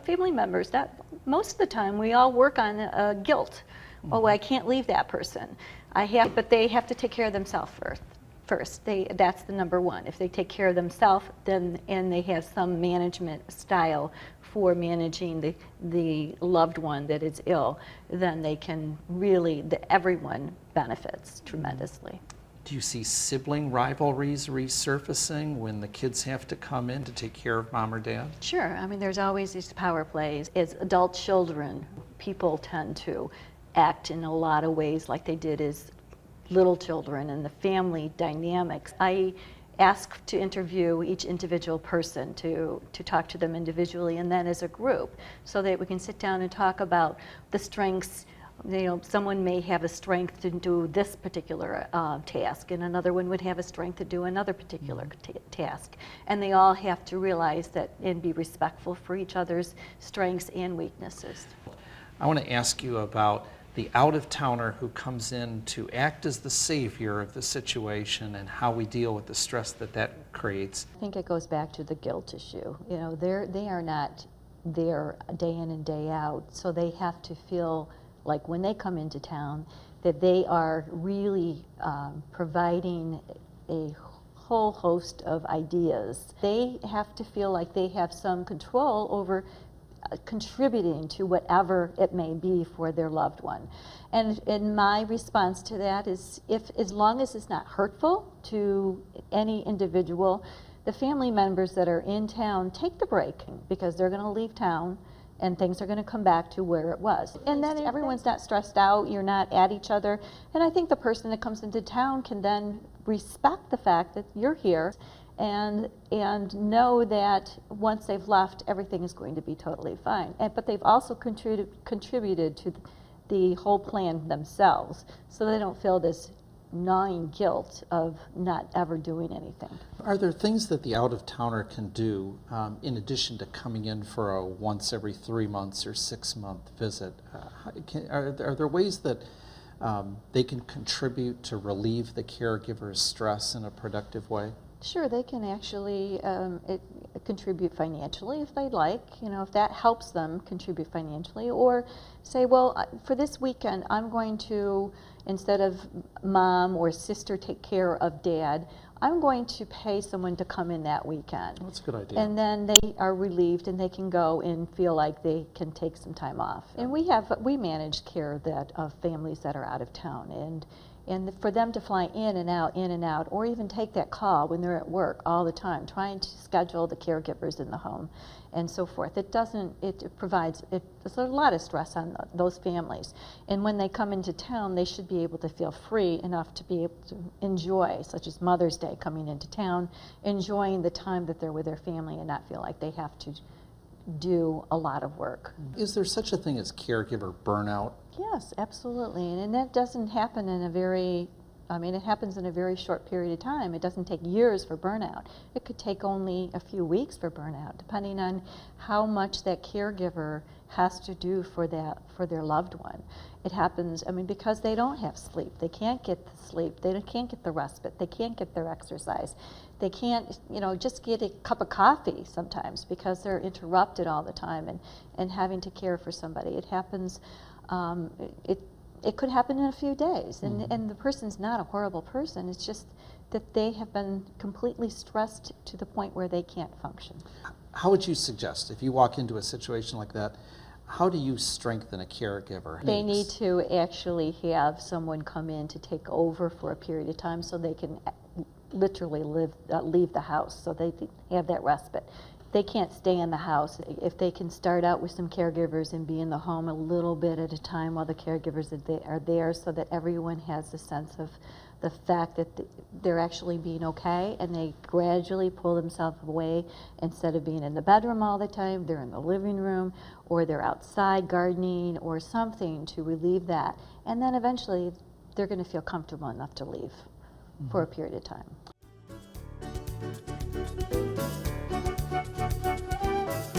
family members. That most of the time we all work on guilt. Oh, I can't leave that person. But they have to take care of themselves first. That's the number one. If they take care of themselves, then and they have some management style for managing the loved one that is ill, then they can really, everyone benefits tremendously. Do you see sibling rivalries resurfacing when the kids have to come in to take care of mom or dad? Sure. I mean, there's always these power plays. As adult children, people tend to act in a lot of ways like they did as little children, and the family dynamics. I ask to interview each individual person, to talk to them individually and then as a group, so that we can sit down and talk about the strengths. You know, someone may have a strength to do this particular task, and another one would have a strength to do another particular task. And they all have to realize that and be respectful for each other's strengths and weaknesses. I want to ask you about the out-of-towner who comes in to act as the savior of the situation and how we deal with the stress that creates. I think it goes back to the guilt issue. You know, they are not there day in and day out, so they have to feel like when they come into town that they are really providing a whole host of ideas. They have to feel like they have some control over contributing to whatever it may be for their loved one. And my response to that is, as long as it's not hurtful to any individual, the family members that are in town take the break, because they're going to leave town and things are going to come back to where it was. And then everyone's not stressed out, you're not at each other. And I think the person that comes into town can then respect the fact that you're here and know that once they've left, everything is going to be totally fine. But they've also contributed to the whole plan themselves, so they don't feel this gnawing guilt of not ever doing anything. Are there things that the out-of-towner can do in addition to coming in for a once every 3 months or 6 month visit? Are there ways that they can contribute to relieve the caregiver's stress in a productive way? Sure, they can actually contribute financially if they'd like, you know, if that helps them contribute financially, or say, well, for this weekend, I'm going to, instead of mom or sister take care of dad, I'm going to pay someone to come in that weekend. That's a good idea. And then they are relieved and they can go and feel like they can take some time off. And we manage care of families that are out of town, and for them to fly in and out, or even take that call when they're at work all the time, trying to schedule the caregivers in the home and so forth. It's a lot of stress on those families. And when they come into town, they should be able to feel free enough to be able to enjoy, such as Mother's Day coming into town, enjoying the time that they're with their family and not feel like they have to do a lot of work. Is there such a thing as caregiver burnout? Yes, absolutely. And that doesn't happen it happens in a very short period of time. It doesn't take years for burnout. It could take only a few weeks for burnout, depending on how much that caregiver has to do for their loved one. It happens, because they don't have sleep. They can't get the sleep. They can't get the respite. They can't get their exercise. They can't, just get a cup of coffee sometimes because they're interrupted all the time and having to care for somebody. It happens, it could happen in a few days, and the person's not a horrible person. It's just that they have been completely stressed to the point where they can't function. How would you suggest, if you walk into a situation like that, how do you strengthen a caregiver? They need to actually have someone come in to take over for a period of time so they can literally leave the house, so they have that respite. They can't stay in the house. If they can start out with some caregivers and be in the home a little bit at a time while the caregivers are there, so that everyone has a sense of the fact that they're actually being okay, and they gradually pull themselves away. Instead of being in the bedroom all the time, they're in the living room, or they're outside gardening or something to relieve that. And then eventually they're going to feel comfortable enough to leave for a period of time.